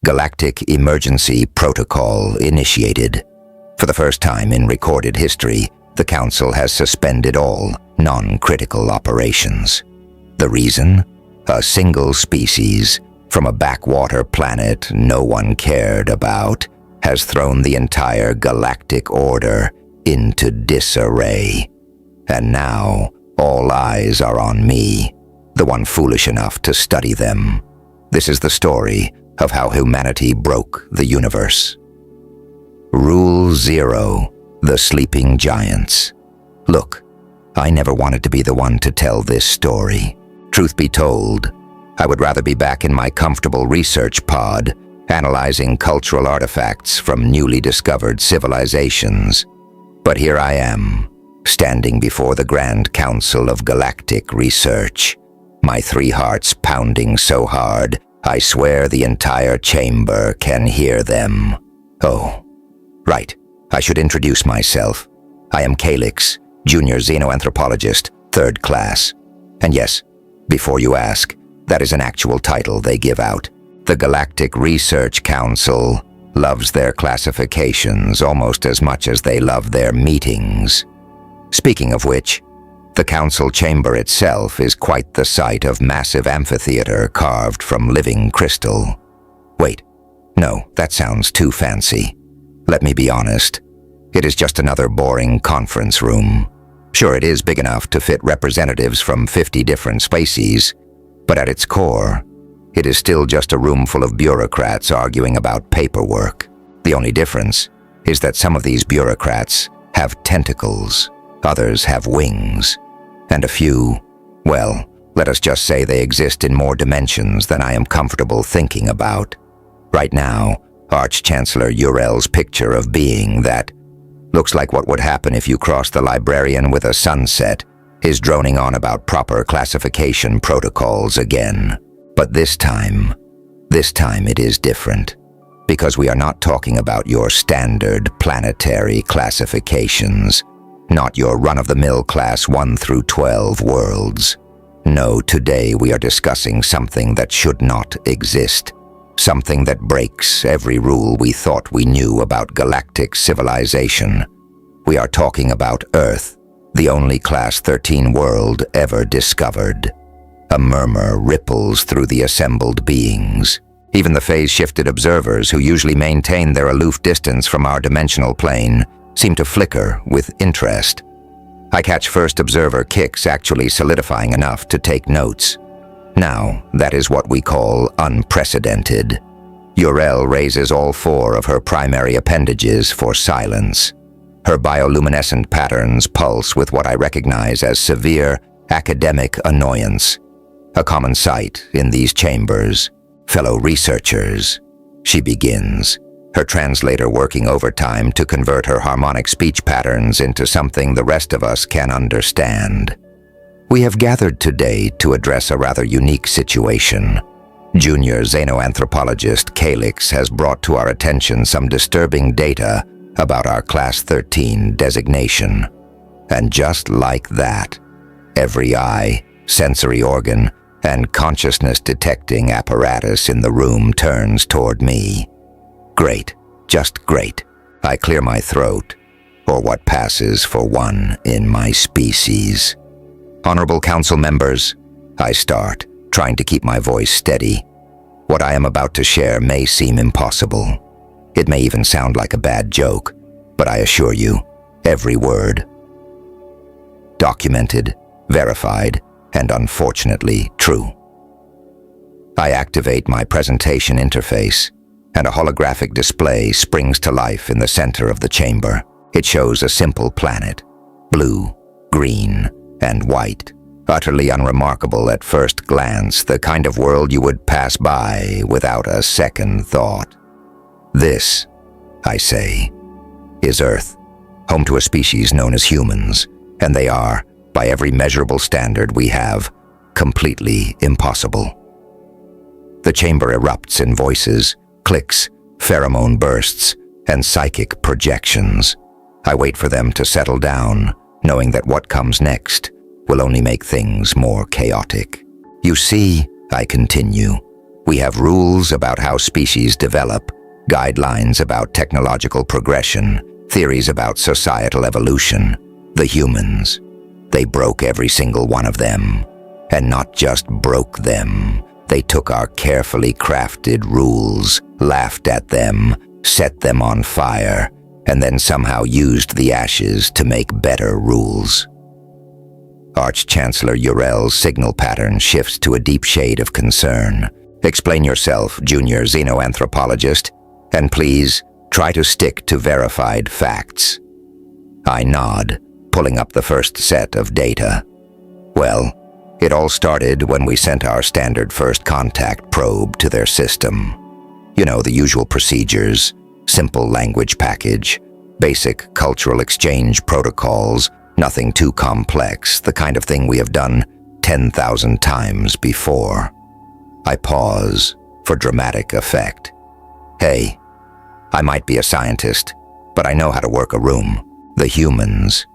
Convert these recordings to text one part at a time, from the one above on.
Galactic Emergency Protocol initiated. For the first time in recorded history, the Council has suspended all non-critical operations. The reason? A single species from a backwater planet no one cared about has thrown the entire galactic order into disarray. And now, all eyes are on me, the one foolish enough to study them. This is the story of how humanity broke the universe. Rule 0, the sleeping giants. Look, I never wanted to be the one to tell this story. Truth be told, I would rather be back in my comfortable research pod, analyzing cultural artifacts from newly discovered civilizations. But here I am, standing before the Grand Council of Galactic Research, my 3 hearts pounding so hard, I swear the entire chamber can hear them. Oh, right, I should introduce myself. I am Calix, junior xenoanthropologist, 3rd class. And yes, before you ask, that is an actual title they give out. The Galactic Research Council loves their classifications almost as much as they love their meetings. Speaking of which, the council chamber itself is quite the sight of massive amphitheater carved from living crystal. Wait, no, that sounds too fancy. Let me be honest. It is just another boring conference room. Sure, it is big enough to fit representatives from 50 different species, but at its core, it is still just a room full of bureaucrats arguing about paperwork. The only difference is that some of these bureaucrats have tentacles, others have wings, and a few, well, let us just say they exist in more dimensions than I am comfortable thinking about. Right now, Arch-Chancellor Urel's picture of being that looks like what would happen if you crossed the librarian with a sunset is droning on about proper classification protocols again. But this time it is different, because we are not talking about your standard planetary classifications, not your run-of-the-mill class 1 through 12 worlds. No, today we are discussing something that should not exist, something that breaks every rule we thought we knew about galactic civilization. We are talking about Earth, the only Class 13 world ever discovered. A murmur ripples through the assembled beings. Even the phase-shifted observers who usually maintain their aloof distance from our dimensional plane seem to flicker with interest. I catch first observer Kix actually solidifying enough to take notes. Now, that is what we call unprecedented. Urel raises all 4 of her primary appendages for silence. Her bioluminescent patterns pulse with what I recognize as severe academic annoyance. A common sight in these chambers. Fellow researchers, she begins, her translator working overtime to convert her harmonic speech patterns into something the rest of us can understand. We have gathered today to address a rather unique situation. Junior xenoanthropologist Calix has brought to our attention some disturbing data about our Class 13 designation. And just like that, every eye, sensory organ, and consciousness-detecting apparatus in the room turns toward me. Great, just great. I clear my throat, or what passes for one in my species. Honorable Council members, I start, trying to keep my voice steady. What I am about to share may seem impossible. It may even sound like a bad joke, but I assure you, every word, documented, verified, and unfortunately true. I activate my presentation interface, and a holographic display springs to life in the center of the chamber. It shows a simple planet, blue, green, and white, utterly unremarkable at first glance, the kind of world you would pass by without a second thought. This, I say, is Earth, home to a species known as humans, and they are, by every measurable standard we have, completely impossible. The chamber erupts in voices, clicks, pheromone bursts, and psychic projections. I wait for them to settle down, knowing that what comes next will only make things more chaotic. You see, I continue, We have rules about how species develop, guidelines about technological progression, theories about societal evolution. The humans, they broke every single one of them. And not just broke them, they took our carefully crafted rules, laughed at them, set them on fire, and then somehow used the ashes to make better rules. Arch-Chancellor Urel's signal pattern shifts to a deep shade of concern. Explain yourself, junior xenoanthropologist, and please try to stick to verified facts. I nod, pulling up the first set of data. Well, it all started when we sent our standard first contact probe to their system. You know, the usual procedures, simple language package, basic cultural exchange protocols, nothing too complex, the kind of thing we have done 10,000 times before. I pause for dramatic effect. Hey, I might be a scientist, but I know how to work a room. The humans,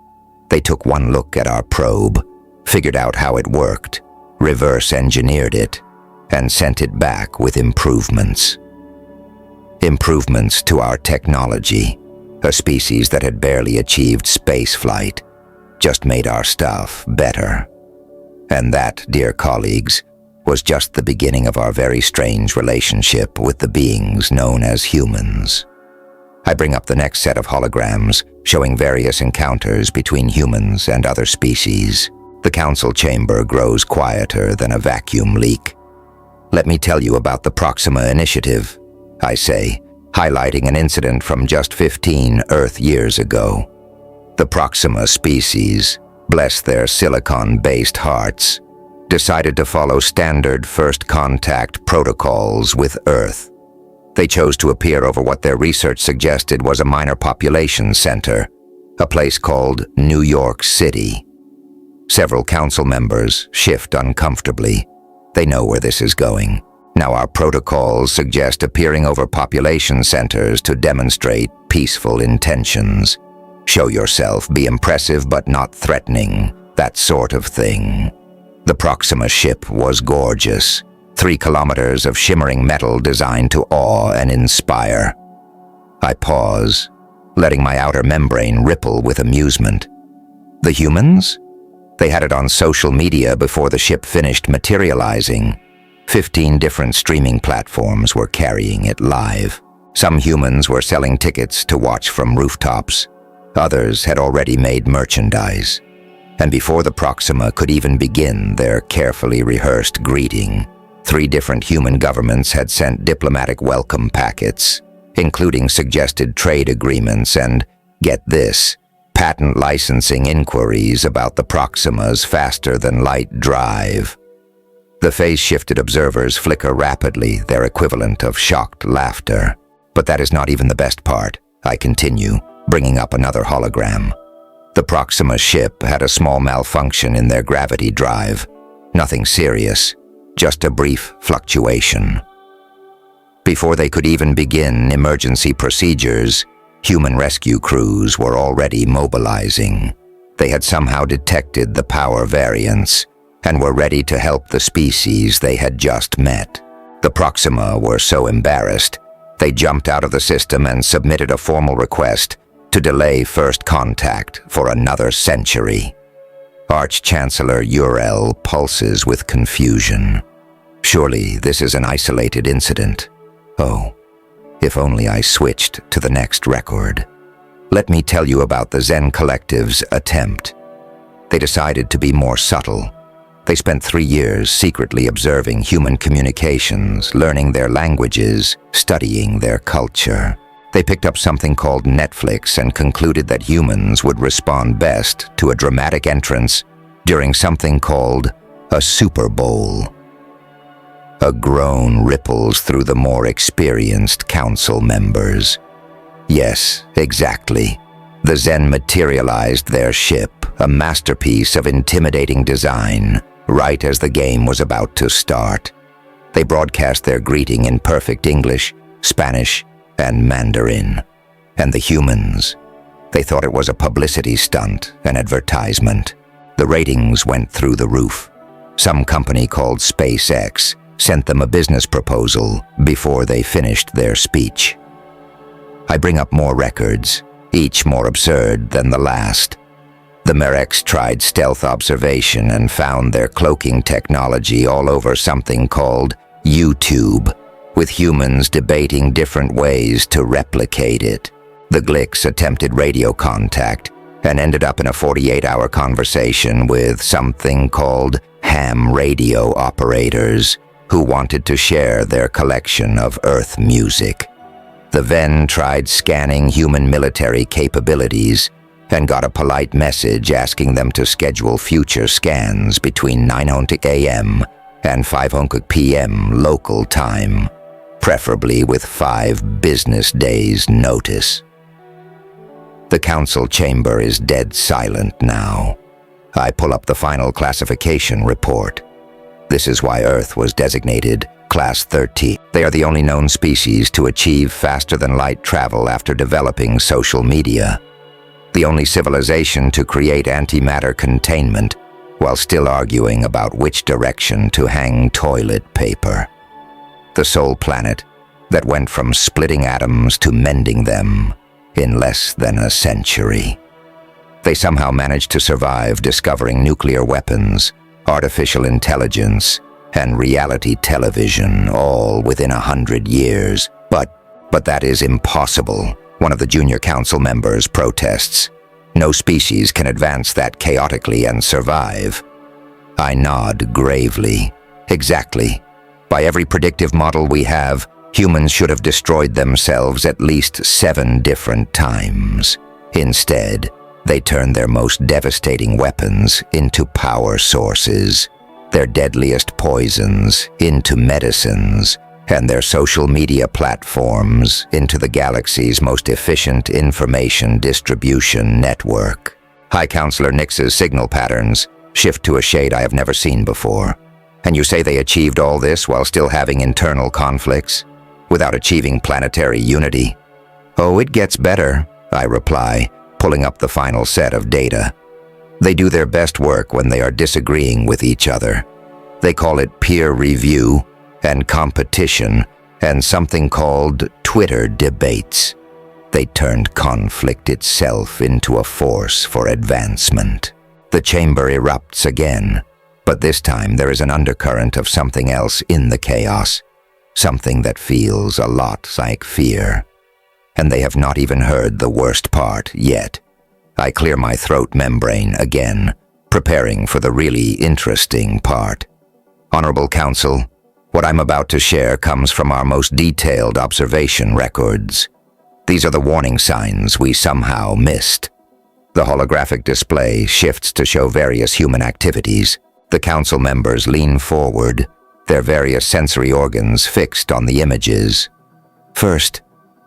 they took one look at our probe, figured out how it worked, reverse engineered it, and sent it back with improvements. Improvements to our technology, a species that had barely achieved space flight, just made our stuff better. And that, dear colleagues, was just the beginning of our very strange relationship with the beings known as humans. I bring up the next set of holograms, showing various encounters between humans and other species. The council chamber grows quieter than a vacuum leak. Let me tell you about the Proxima Initiative, I say, highlighting an incident from just 15 Earth years ago. The Proxima species, bless their silicon-based hearts, decided to follow standard first contact protocols with Earth. They chose to appear over what their research suggested was a minor population center, a place called New York City. Several council members shift uncomfortably. They know where this is going. Now our protocols suggest appearing over population centers to demonstrate peaceful intentions. Show yourself, be impressive but not threatening, that sort of thing. The Proxima ship was gorgeous. 3 kilometers of shimmering metal designed to awe and inspire. I pause, letting my outer membrane ripple with amusement. The humans? They had it on social media before the ship finished materializing. 15 different streaming platforms were carrying it live. Some humans were selling tickets to watch from rooftops. Others had already made merchandise. And before the Proxima could even begin their carefully rehearsed greeting, 3 different human governments had sent diplomatic welcome packets, including suggested trade agreements and, get this, patent licensing inquiries about the Proxima's faster-than-light drive. The phase-shifted observers flicker rapidly, their equivalent of shocked laughter. But that is not even the best part, I continue, bringing up another hologram. The Proxima ship had a small malfunction in their gravity drive. Nothing serious, just a brief fluctuation. Before they could even begin emergency procedures, human rescue crews were already mobilizing. They had somehow detected the power variance and were ready to help the species they had just met. The Proxima were so embarrassed, they jumped out of the system and submitted a formal request to delay first contact for another century. Arch-Chancellor Urel pulses with confusion. Surely this is an isolated incident. Oh, if only I switched to the next record. Let me tell you about the Zen Collective's attempt. They decided to be more subtle. They spent 3 years secretly observing human communications, learning their languages, studying their culture. They picked up something called Netflix and concluded that humans would respond best to a dramatic entrance during something called a Super Bowl. A groan ripples through the more experienced council members. Yes, exactly. The Zen materialized their ship, a masterpiece of intimidating design, right as the game was about to start. They broadcast their greeting in perfect English, Spanish, and Mandarin. And the humans, they thought it was a publicity stunt, an advertisement. The ratings went through the roof. Some company called SpaceX sent them a business proposal before they finished their speech. I bring up more records, each more absurd than the last. The Mereks tried stealth observation and found their cloaking technology all over something called YouTube, with humans debating different ways to replicate it. The Glicks attempted radio contact and ended up in a 48-hour conversation with something called ham radio operators who wanted to share their collection of Earth music. The Ven tried scanning human military capabilities and got a polite message asking them to schedule future scans between 9:00 a.m. and 5:00 p.m. local time, preferably with 5 business days' notice. The council chamber is dead silent now. I pull up the final classification report. This is why Earth was designated Class 30. They are the only known species to achieve faster-than-light travel after developing social media. The only civilization to create antimatter containment while still arguing about which direction to hang toilet paper. The sole planet that went from splitting atoms to mending them in less than a century. They somehow managed to survive discovering nuclear weapons, artificial intelligence, and reality television all within 100 years. But that is impossible, one of the junior council members protests. No species can advance that chaotically and survive. I nod gravely. Exactly. By every predictive model we have, humans should have destroyed themselves at least 7 different times. Instead, they turn their most devastating weapons into power sources, their deadliest poisons into medicines, and their social media platforms into the galaxy's most efficient information distribution network. High Counselor Nix's signal patterns shift to a shade I have never seen before. And you say they achieved all this while still having internal conflicts, without achieving planetary unity? Oh, it gets better, I reply, pulling up the final set of data. They do their best work when they are disagreeing with each other. They call it peer review and competition and something called Twitter debates. They turned conflict itself into a force for advancement. The chamber erupts again, but this time there is an undercurrent of something else in the chaos, something that feels a lot like fear. And they have not even heard the worst part yet. I clear my throat membrane again, preparing for the really interesting part. Honorable Council, what I'm about to share comes from our most detailed observation records. These are the warning signs we somehow missed. The holographic display shifts to show various human activities. The council members lean forward, their various sensory organs fixed on the images. First,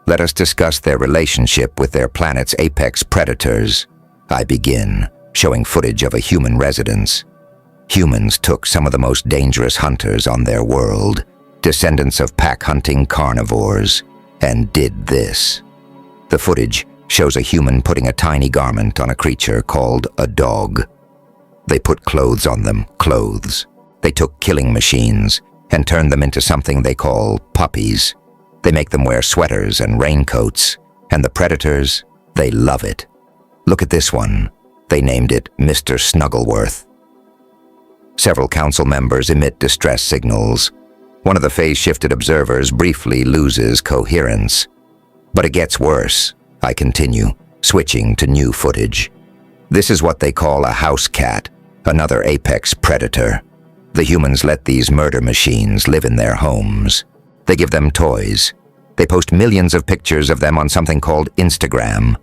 let us discuss their relationship with their planet's apex predators. I begin, showing footage of a human residence. Humans took some of the most dangerous hunters on their world, descendants of pack-hunting carnivores, and did this. The footage shows a human putting a tiny garment on a creature called a dog. They put clothes on them, clothes. They took killing machines and turned them into something they call puppies. They make them wear sweaters and raincoats, and the predators, they love it. Look at this one. They named it Mr. Snuggleworth. Several council members emit distress signals. One of the phase-shifted observers briefly loses coherence. But it gets worse, I continue, switching to new footage. This is what they call a house cat, another apex predator. The humans let these murder machines live in their homes. They give them toys. They post millions of pictures of them on something called Instagram.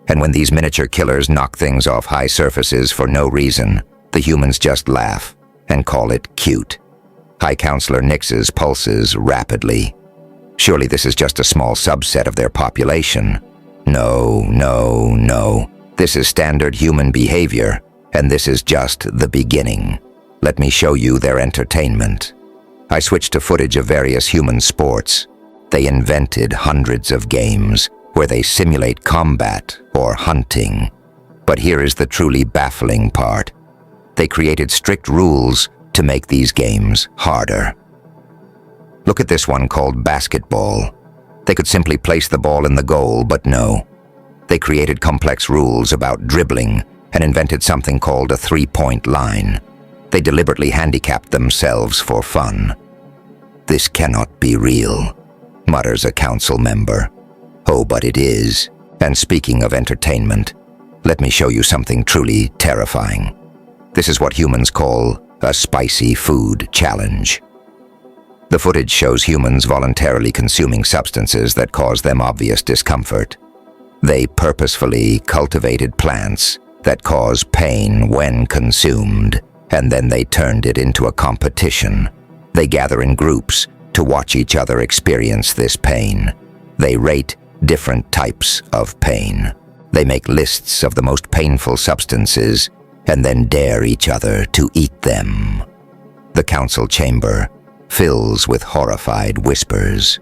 And when these miniature killers knock things off high surfaces for no reason, the humans just laugh and call it cute. High Counselor Nix's pulses rapidly. Surely this is just a small subset of their population. No. This is standard human behavior, and this is just the beginning. Let me show you their entertainment. I switched to footage of various human sports. They invented hundreds of games where they simulate combat or hunting. But here is the truly baffling part. They created strict rules to make these games harder. Look at this one called basketball. They could simply place the ball in the goal, but no. They created complex rules about dribbling and invented something called a three-point line. They deliberately handicapped themselves for fun. "This cannot be real," mutters a council member. "Oh, but it is. And speaking of entertainment, let me show you something truly terrifying. This is what humans call a spicy food challenge." The footage shows humans voluntarily consuming substances that cause them obvious discomfort. They purposefully cultivated plants that cause pain when consumed, and then they turned it into a competition. They gather in groups to watch each other experience this pain. They rate different types of pain. They make lists of the most painful substances and then dare each other to eat them. The council chamber fills with horrified whispers.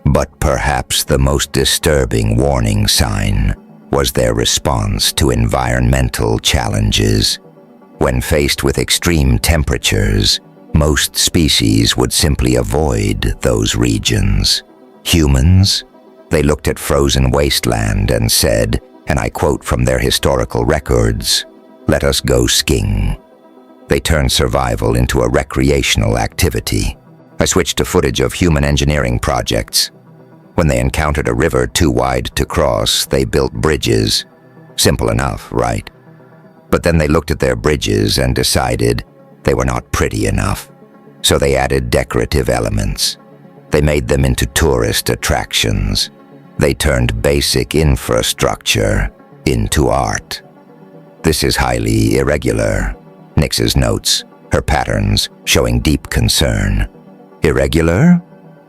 But perhaps the most disturbing warning sign was their response to environmental challenges. When faced with extreme temperatures, most species would simply avoid those regions. Humans, they looked at frozen wasteland and said, and I quote from their historical records, "Let us go skiing." They turned survival into a recreational activity. I switched to footage of human engineering projects. When they encountered a river too wide to cross, they built bridges. Simple enough, right? But then they looked at their bridges and decided they were not pretty enough. So they added decorative elements. They made them into tourist attractions. They turned basic infrastructure into art. This is highly irregular. Nix's notes, her patterns showing deep concern. Irregular?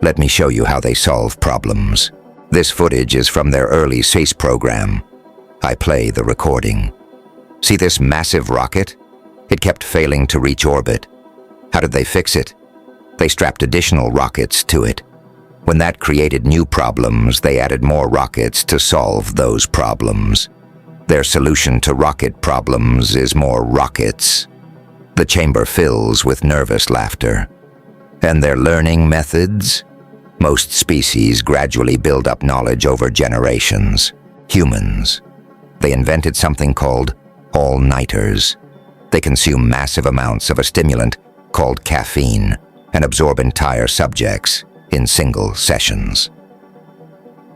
Let me show you how they solve problems. This footage is from their early space program. I play the recording. See this massive rocket? It kept failing to reach orbit. How did they fix it? They strapped additional rockets to it. When that created new problems, they added more rockets to solve those problems. Their solution to rocket problems is more rockets. The chamber fills with nervous laughter. And their learning methods? Most species gradually build up knowledge over generations. Humans. They invented something called all-nighters. They consume massive amounts of a stimulant called caffeine and absorb entire subjects in single sessions.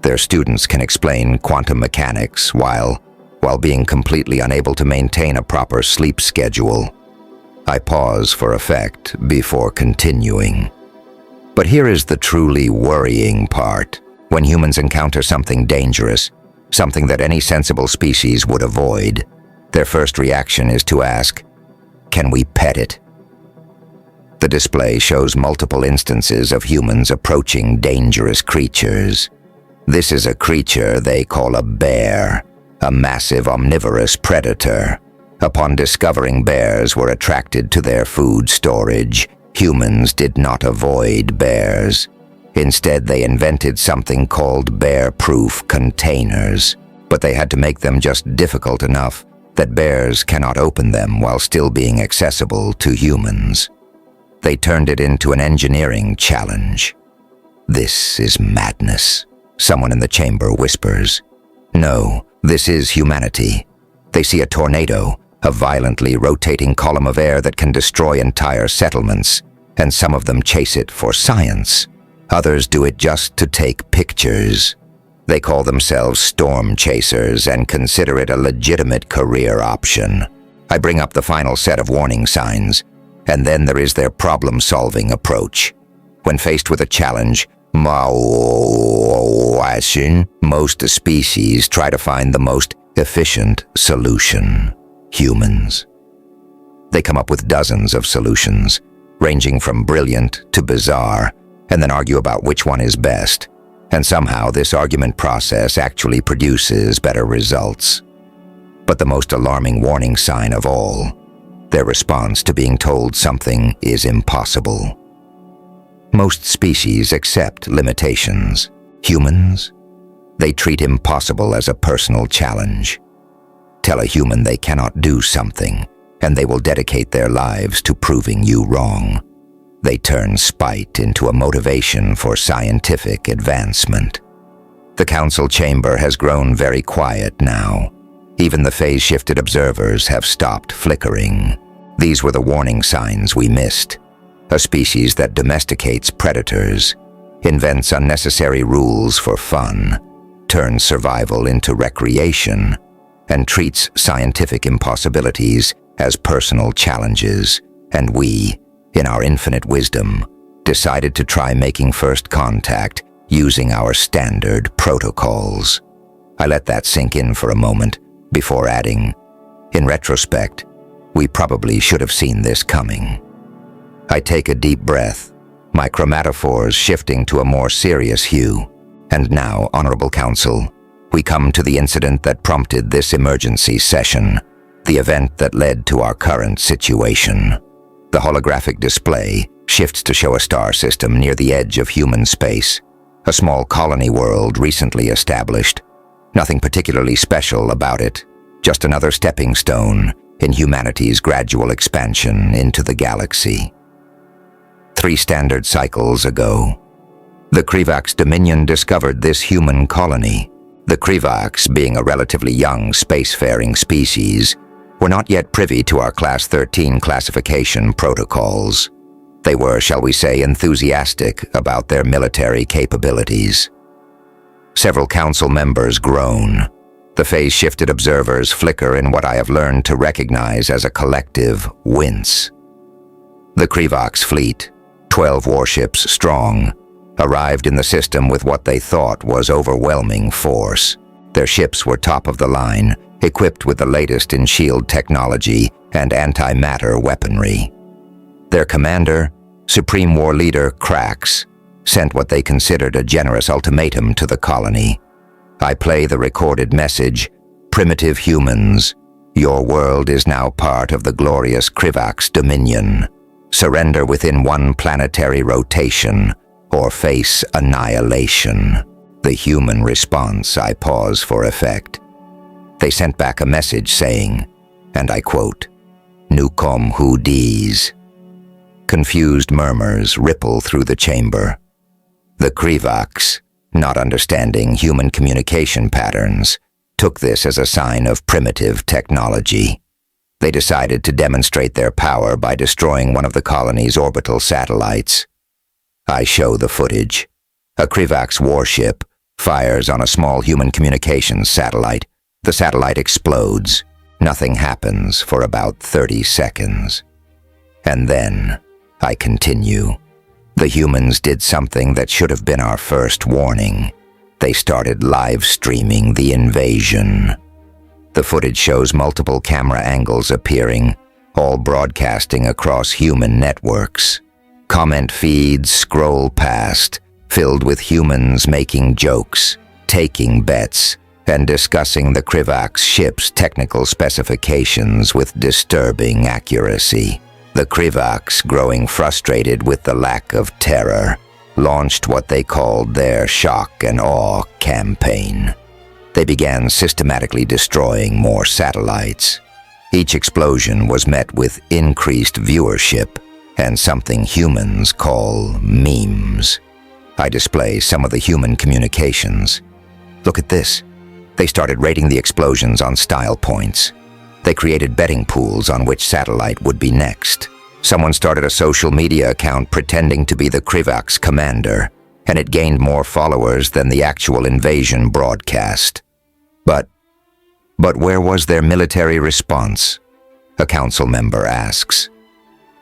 Their students can explain quantum mechanics while being completely unable to maintain a proper sleep schedule. I pause for effect before continuing. But here is the truly worrying part. When humans encounter something dangerous, something that any sensible species would avoid, their first reaction is to ask, "Can we pet it?" The display shows multiple instances of humans approaching dangerous creatures. This is a creature they call a bear, a massive omnivorous predator. Upon discovering bears were attracted to their food storage, humans did not avoid bears. Instead, they invented something called bear-proof containers, but they had to make them just difficult enough that bears cannot open them while still being accessible to humans. They turned it into an engineering challenge. "This is madness," someone in the chamber whispers. "No, this is humanity." They see a tornado, a violently rotating column of air that can destroy entire settlements, and some of them chase it for science. Others do it just to take pictures. They call themselves storm chasers and consider it a legitimate career option. I bring up the final set of warning signs, and then there is their problem-solving approach. When faced with a challenge, most species try to find the most efficient solution. Humans. They come up with dozens of solutions, ranging from brilliant to bizarre, and then argue about which one is best. And somehow this argument process actually produces better results. But the most alarming warning sign of all, their response to being told something is impossible. Most species accept limitations. Humans, they treat impossible as a personal challenge. Tell a human they cannot do something, and they will dedicate their lives to proving you wrong. They turn spite into a motivation for scientific advancement. The council chamber has grown very quiet now. Even the phase-shifted observers have stopped flickering. These were the warning signs we missed. A species that domesticates predators, invents unnecessary rules for fun, turns survival into recreation, and treats scientific impossibilities as personal challenges. And we, in our infinite wisdom, decided to try making first contact using our standard protocols. I let that sink in for a moment before adding, in retrospect, we probably should have seen this coming. I take a deep breath, my chromatophores shifting to a more serious hue. And now, Honorable Council, we come to the incident that prompted this emergency session, the event that led to our current situation. The holographic display shifts to show a star system near the edge of human space, a small colony world recently established. Nothing particularly special about it, just another stepping stone in humanity's gradual expansion into the galaxy. 3 standard cycles ago, the Krivax Dominion discovered this human colony. The Krivax, being a relatively young spacefaring species, were not yet privy to our Class 13 classification protocols. They were, shall we say, enthusiastic about their military capabilities. Several council members groan. The phase-shifted observers flicker in what I have learned to recognize as a collective wince. The Krivax fleet, 12 warships strong, arrived in the system with what they thought was overwhelming force. Their ships were top of the line, equipped with the latest in shield technology and antimatter weaponry. Their commander, Supreme War Leader Krax, sent what they considered a generous ultimatum to the colony. I play the recorded message, "Primitive humans, your world is now part of the glorious Krivax Dominion. Surrender within 1 planetary rotation, or face annihilation." The human response, I pause for effect. They sent back a message saying, and I quote, "Nukom hu dis." Confused murmurs ripple through the chamber. The Krivax, not understanding human communication patterns, took this as a sign of primitive technology. They decided to demonstrate their power by destroying one of the colony's orbital satellites. I show the footage. A Krivax warship fires on a small human communications satellite. The satellite explodes. Nothing happens for about 30 seconds. And then, I continue, the humans did something that should have been our first warning. They started live streaming the invasion. The footage shows multiple camera angles appearing, all broadcasting across human networks. Comment feeds scroll past, filled with humans making jokes, taking bets, and discussing the Krivax ship's technical specifications with disturbing accuracy. The Krivax, growing frustrated with the lack of terror, launched what they called their shock and awe campaign. They began systematically destroying more satellites. Each explosion was met with increased viewership and something humans call memes. I display some of the human communications. Look at this. They started rating the explosions on style points. They created betting pools on which satellite would be next. Someone started a social media account pretending to be the Krivax commander, and it gained more followers than the actual invasion broadcast. But where was their military response? A council member asks.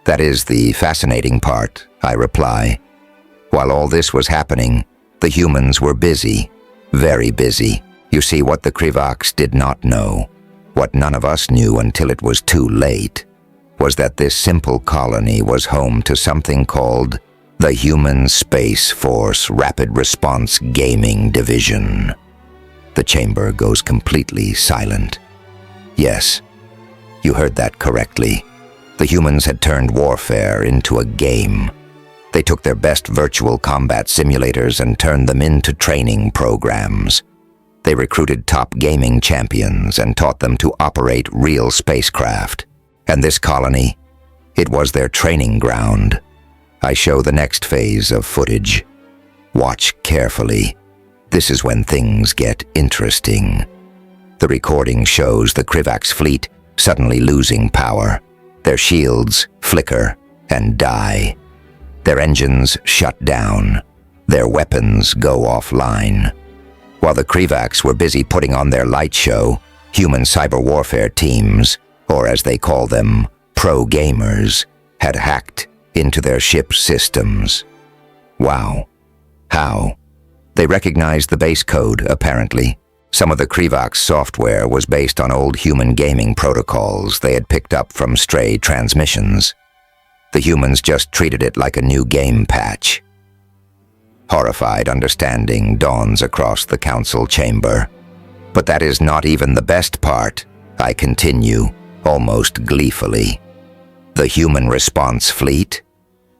That is the fascinating part, I reply. While all this was happening, the humans were busy, very busy. You see, what the Krivax did not know, what none of us knew until it was too late, was that this simple colony was home to something called the Human Space Force Rapid Response Gaming Division. The chamber goes completely silent. Yes, you heard that correctly. The humans had turned warfare into a game. They took their best virtual combat simulators and turned them into training programs. They recruited top gaming champions and taught them to operate real spacecraft. And this colony, it was their training ground. I show the next phase of footage. Watch carefully. This is when things get interesting. The recording shows the Krivax fleet suddenly losing power. Their shields flicker and die. Their engines shut down. Their weapons go offline. While the Krivax were busy putting on their light show, human cyber warfare teams, or as they call them, pro-gamers, had hacked into their ship's systems. Wow. How? They recognized the base code, apparently. Some of the Krivax software was based on old human gaming protocols they had picked up from stray transmissions. The humans just treated it like a new game patch. Horrified understanding dawns across the council chamber. But that is not even the best part, I continue, almost gleefully. The human response fleet?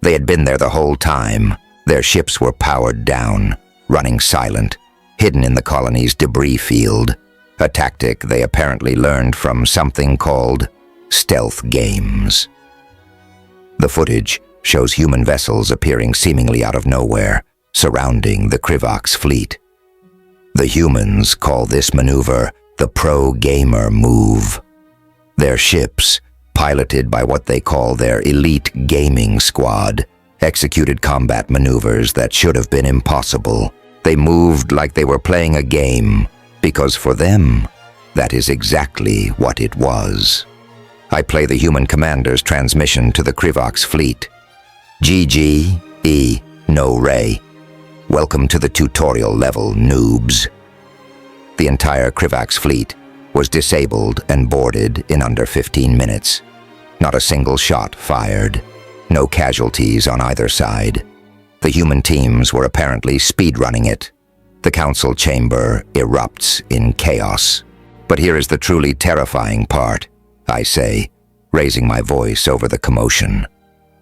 They had been there the whole time. Their ships were powered down, running silent, hidden in the colony's debris field, a tactic they apparently learned from something called stealth games. The footage shows human vessels appearing seemingly out of nowhere, surrounding the Krivax fleet. The humans call this maneuver the pro-gamer move. Their ships, piloted by what they call their elite gaming squad, executed combat maneuvers that should have been impossible. They moved like they were playing a game, because for them, that is exactly what it was. I play the human commander's transmission to the Krivax fleet. GG, no Ray. Welcome to the tutorial level, noobs. The entire Krivax fleet was disabled and boarded in under 15 minutes. Not a single shot fired. No casualties on either side. The human teams were apparently speedrunning it. The council chamber erupts in chaos. But here is the truly terrifying part, I say, raising my voice over the commotion.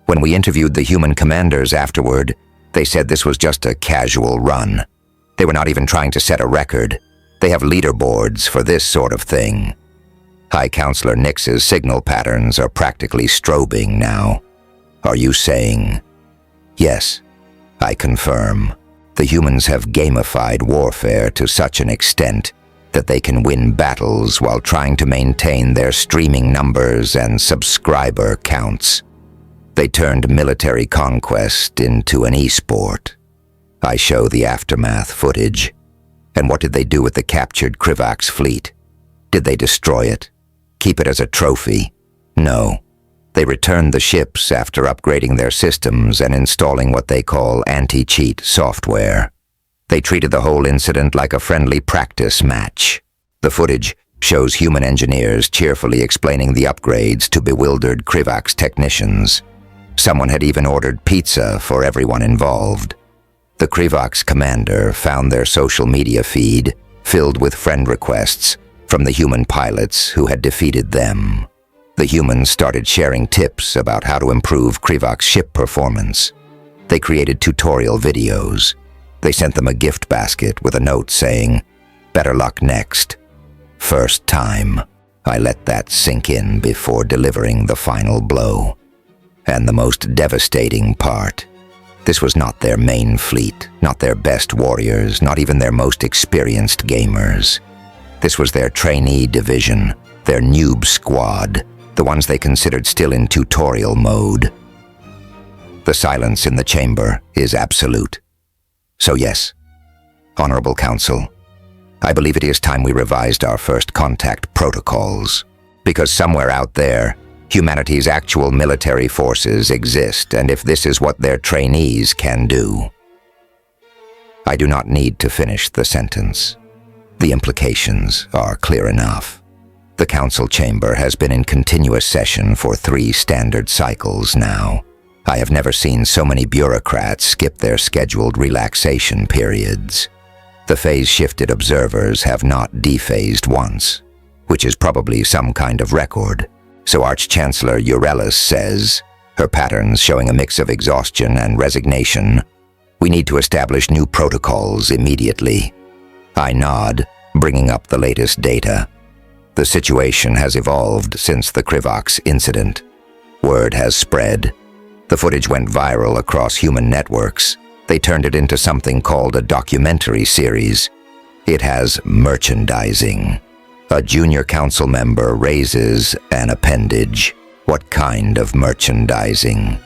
When we interviewed the human commanders afterward, they said this was just a casual run. They were not even trying to set a record. They have leaderboards for this sort of thing. High Counselor Nix's signal patterns are practically strobing now. Are you saying? Yes, I confirm. The humans have gamified warfare to such an extent that they can win battles while trying to maintain their streaming numbers and subscriber counts. They turned military conquest into an e-sport. I show the aftermath footage. And what did they do with the captured Krivax fleet? Did they destroy it? Keep it as a trophy? No. They returned the ships after upgrading their systems and installing what they call anti-cheat software. They treated the whole incident like a friendly practice match. The footage shows human engineers cheerfully explaining the upgrades to bewildered Krivax technicians. Someone had even ordered pizza for everyone involved. The Krivax commander found their social media feed filled with friend requests from the human pilots who had defeated them. The humans started sharing tips about how to improve Krivax ship performance. They created tutorial videos. They sent them a gift basket with a note saying, "Better luck next." First time. I let that sink in before delivering the final blow. And the most devastating part. This was not their main fleet, not their best warriors, not even their most experienced gamers. This was their trainee division, their noob squad, the ones they considered still in tutorial mode. The silence in the chamber is absolute. So yes, Honorable Council, I believe it is time we revised our first contact protocols, because somewhere out there, humanity's actual military forces exist, and if this is what their trainees can do. I do not need to finish the sentence. The implications are clear enough. The council chamber has been in continuous session for 3 standard cycles now. I have never seen so many bureaucrats skip their scheduled relaxation periods. The phase-shifted observers have not dephased once, which is probably some kind of record. So Arch-Chancellor Eurelis says, her patterns showing a mix of exhaustion and resignation, we need to establish new protocols immediately. I nod, bringing up the latest data. The situation has evolved since the Krivax incident. Word has spread. The footage went viral across human networks. They turned it into something called a documentary series. It has merchandising. A junior council member raises an appendage. What kind of merchandising?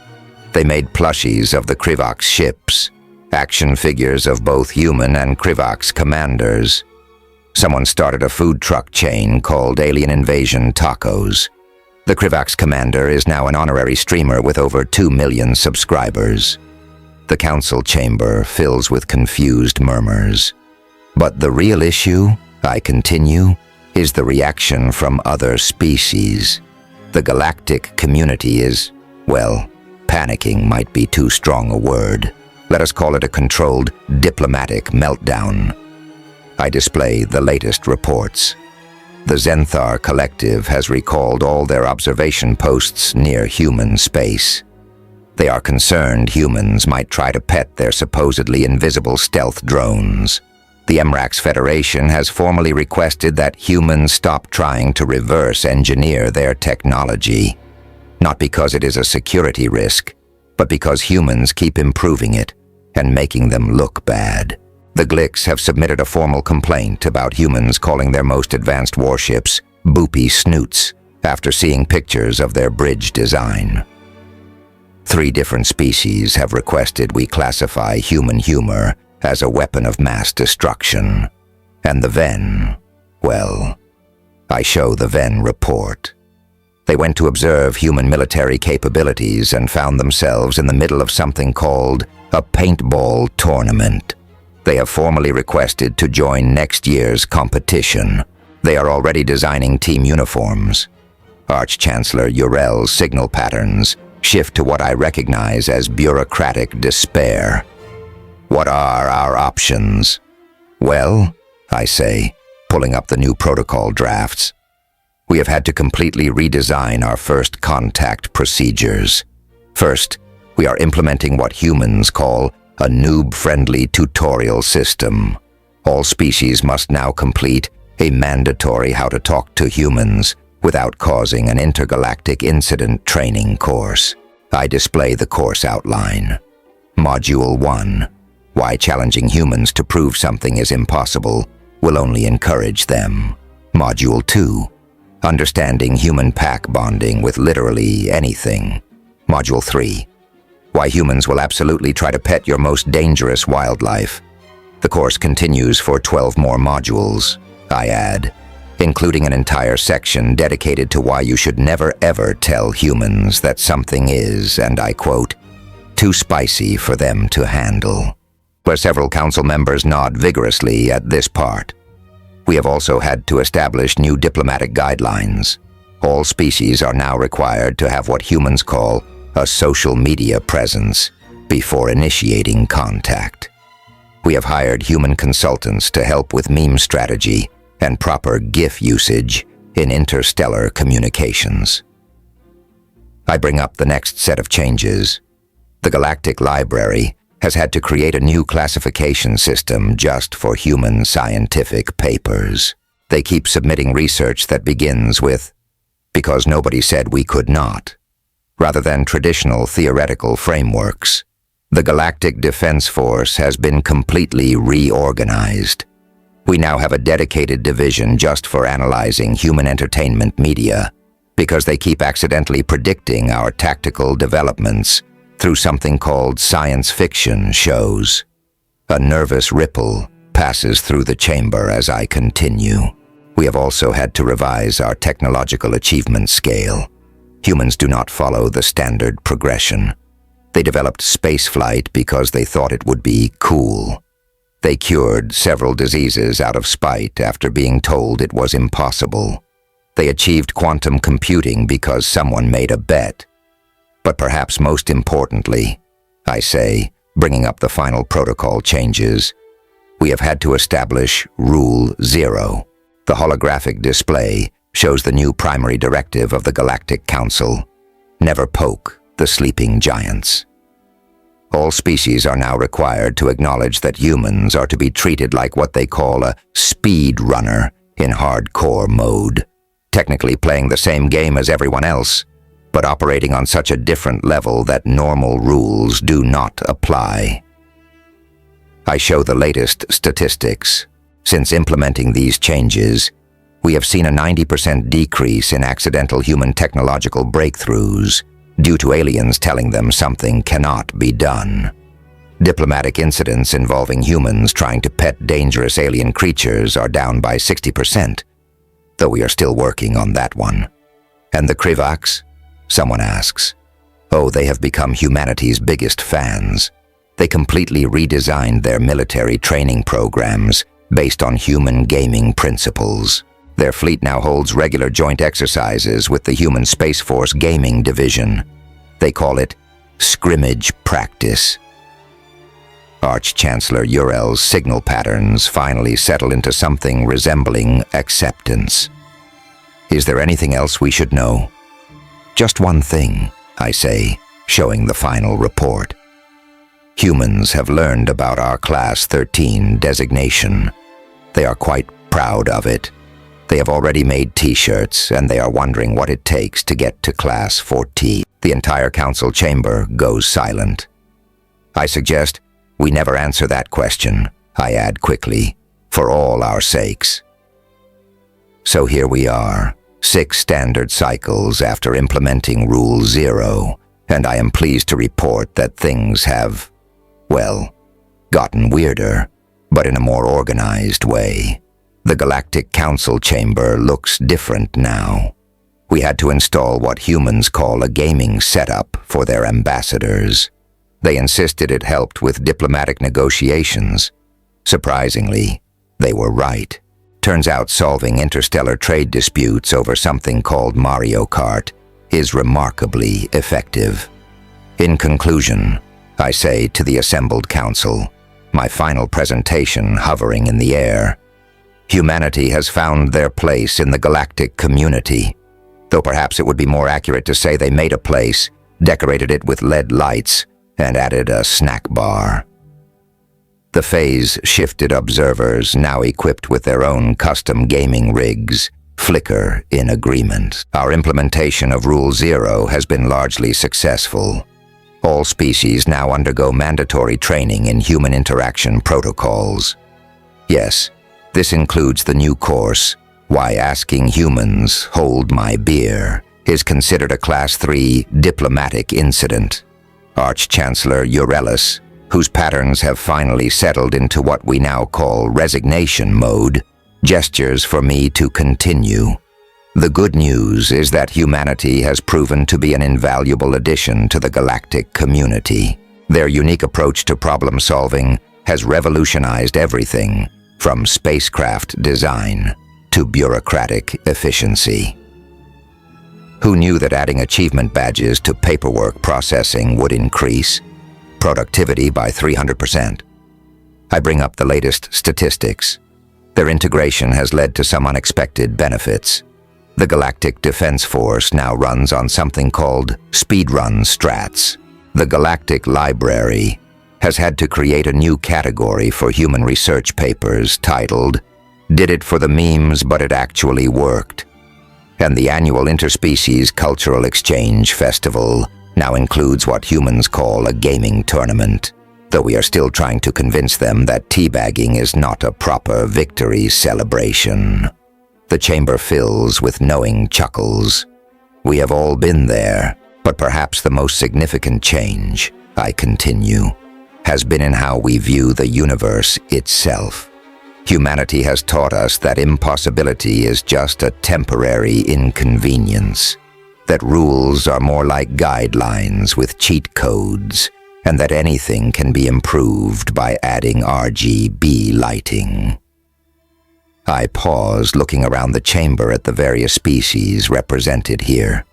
They made plushies of the HFY ships, action figures of both human and HFY commanders. Someone started a food truck chain called Alien Invasion Tacos. The HFY commander is now an honorary streamer with over 2 million subscribers. The council chamber fills with confused murmurs. But the real issue, I continue, is the reaction from other species. The galactic community is, well, panicking might be too strong a word. Let us call it a controlled diplomatic meltdown. I display the latest reports. The Zenthar Collective has recalled all their observation posts near human space. They are concerned humans might try to pet their supposedly invisible stealth drones. The MRAX Federation has formally requested that humans stop trying to reverse engineer their technology. Not because it is a security risk, but because humans keep improving it and making them look bad. The Glicks have submitted a formal complaint about humans calling their most advanced warships boopy snoots after seeing pictures of their bridge design. 3 different species have requested we classify human humor as a weapon of mass destruction. And the Ven, well, I show the Ven report. They went to observe human military capabilities and found themselves in the middle of something called a paintball tournament. They have formally requested to join next year's competition. They are already designing team uniforms. Arch-Chancellor Urel's signal patterns shift to what I recognize as bureaucratic despair. What are our options? Well, I say, pulling up the new protocol drafts. We have had to completely redesign our first contact procedures. First, we are implementing what humans call a noob-friendly tutorial system. All species must now complete a mandatory how to talk to humans without causing an intergalactic incident training course. I display the course outline. Module 1. Why challenging humans to prove something is impossible will only encourage them. Module 2. Understanding human pack bonding with literally anything. Module 3. Why humans will absolutely try to pet your most dangerous wildlife. The course continues for 12 more modules, I add, including an entire section dedicated to why you should never ever tell humans that something is, and I quote, too spicy for them to handle. Where several council members nod vigorously at this part. We have also had to establish new diplomatic guidelines. All species are now required to have what humans call a social media presence before initiating contact. We have hired human consultants to help with meme strategy and proper GIF usage in interstellar communications. I bring up the next set of changes. The Galactic Library has had to create a new classification system just for human scientific papers. They keep submitting research that begins with, because nobody said we could not, rather than traditional theoretical frameworks. The Galactic Defense Force has been completely reorganized. We now have a dedicated division just for analyzing human entertainment media, because they keep accidentally predicting our tactical developments through something called science fiction shows. A nervous ripple passes through the chamber as I continue. We have also had to revise our technological achievement scale. Humans do not follow the standard progression. They developed spaceflight because they thought it would be cool. They cured several diseases out of spite after being told it was impossible. They achieved quantum computing because someone made a bet. But perhaps most importantly, I say, bringing up the final protocol changes, we have had to establish Rule 0. The holographic display shows the new primary directive of the Galactic Council: never poke the sleeping giants. All species are now required to acknowledge that humans are to be treated like what they call a speed runner in hardcore mode, technically playing the same game as everyone else, but operating on such a different level that normal rules do not apply. I show the latest statistics. Since implementing these changes, we have seen a 90% decrease in accidental human technological breakthroughs due to aliens telling them something cannot be done. Diplomatic incidents involving humans trying to pet dangerous alien creatures are down by 60%, though we are still working on that one. And the Krivaks? Someone asks. Oh, they have become humanity's biggest fans. They completely redesigned their military training programs based on human gaming principles. Their fleet now holds regular joint exercises with the Human Space Force Gaming Division. They call it scrimmage practice. Arch-Chancellor Urel's signal patterns finally settle into something resembling acceptance. Is there anything else we should know? Just one thing, I say, showing the final report. Humans have learned about our Class 13 designation. They are quite proud of it. They have already made T-shirts, and they are wondering what it takes to get to Class 14. The entire council chamber goes silent. I suggest we never answer that question, I add quickly, for all our sakes. So here we are, 6 standard cycles after implementing Rule 0, and I am pleased to report that things have, well, gotten weirder, but in a more organized way. The Galactic Council chamber looks different now. We had to install what humans call a gaming setup for their ambassadors. They insisted it helped with diplomatic negotiations. Surprisingly, they were right. Turns out solving interstellar trade disputes over something called Mario Kart is remarkably effective. In conclusion, I say to the assembled council, my final presentation hovering in the air, humanity has found their place in the galactic community, though perhaps it would be more accurate to say they made a place, decorated it with LED lights, and added a snack bar. The phase-shifted observers, now equipped with their own custom gaming rigs, flicker in agreement. Our implementation of Rule 0 has been largely successful. All species now undergo mandatory training in human interaction protocols. Yes, this includes the new course, Why Asking Humans Hold My Beer, is considered a Class 3 diplomatic incident. Arch-Chancellor Urelus, whose patterns have finally settled into what we now call resignation mode, gestures for me to continue. The good news is that humanity has proven to be an invaluable addition to the galactic community. Their unique approach to problem-solving has revolutionized everything, from spacecraft design to bureaucratic efficiency. Who knew that adding achievement badges to paperwork processing would increase productivity by 300%? I bring up the latest statistics. Their integration has led to some unexpected benefits. The Galactic Defense Force now runs on something called speedrun strats. The Galactic Library has had to create a new category for human research papers titled, "Did it for the memes, but it actually worked." And the annual Interspecies Cultural Exchange Festival now includes what humans call a gaming tournament, though we are still trying to convince them that teabagging is not a proper victory celebration. The chamber fills with knowing chuckles. We have all been there, but perhaps the most significant change, I continue, has been in how we view the universe itself. Humanity has taught us that impossibility is just a temporary inconvenience, that rules are more like guidelines with cheat codes, and that anything can be improved by adding RGB lighting. I pause, looking around the chamber at the various species represented here.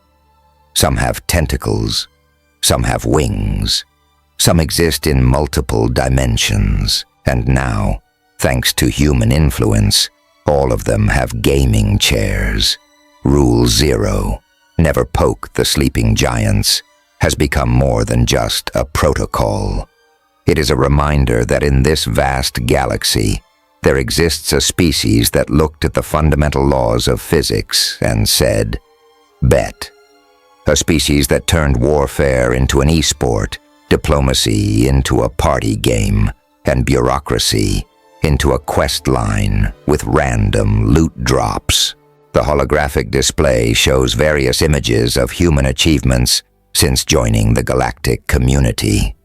Some have tentacles, some have wings, some exist in multiple dimensions, and now, thanks to human influence, all of them have gaming chairs. Rule 0, never poke the sleeping giants, has become more than just a protocol. It is a reminder that in this vast galaxy, there exists a species that looked at the fundamental laws of physics and said, "Bet." A species that turned warfare into an e-sport, diplomacy into a party game, and bureaucracy into a quest line with random loot drops. The holographic display shows various images of human achievements since joining the Galactic community.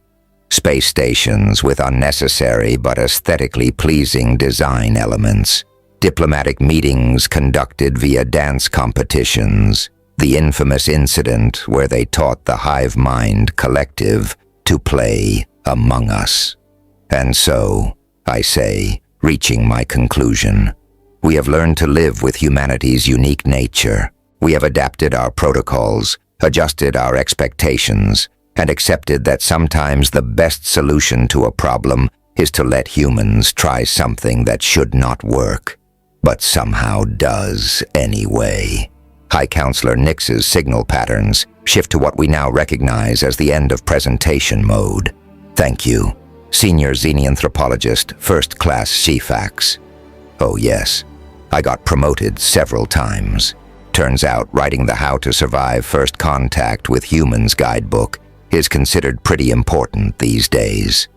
Space stations with unnecessary but aesthetically pleasing design elements, diplomatic meetings conducted via dance competitions, the infamous incident where they taught the Hive Mind Collective to play Among Us. And so, I say, reaching my conclusion, we have learned to live with humanity's unique nature. We have adapted our protocols, adjusted our expectations, and accepted that sometimes the best solution to a problem is to let humans try something that should not work, but somehow does anyway. High Counselor Nix's signal patterns shift to what we now recognize as the end of presentation mode. Thank you, Senior Xenianthropologist, First Class CFAX. Oh yes, I got promoted several times. Turns out writing the How to Survive First Contact with Humans guidebook is considered pretty important these days.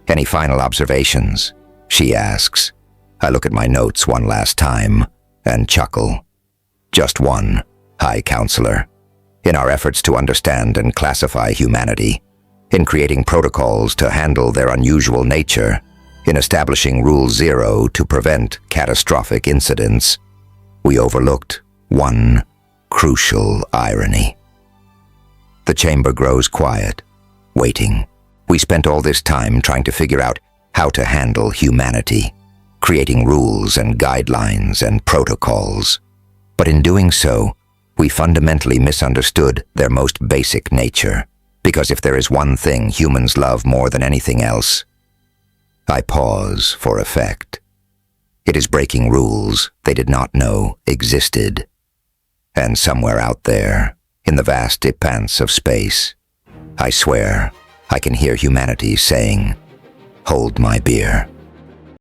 Any final observations? She asks. I look at my notes one last time and chuckle. Just one, High Counselor. In our efforts to understand and classify humanity, in creating protocols to handle their unusual nature, in establishing Rule 0 to prevent catastrophic incidents, we overlooked one crucial irony. The chamber grows quiet, waiting. We spent all this time trying to figure out how to handle humanity, creating rules and guidelines and protocols. But in doing so, we fundamentally misunderstood their most basic nature, because if there is one thing humans love more than anything else, I pause for effect. It is breaking rules they did not know existed. And somewhere out there, in the vast expanse of space, I swear I can hear humanity saying, "Hold my beer."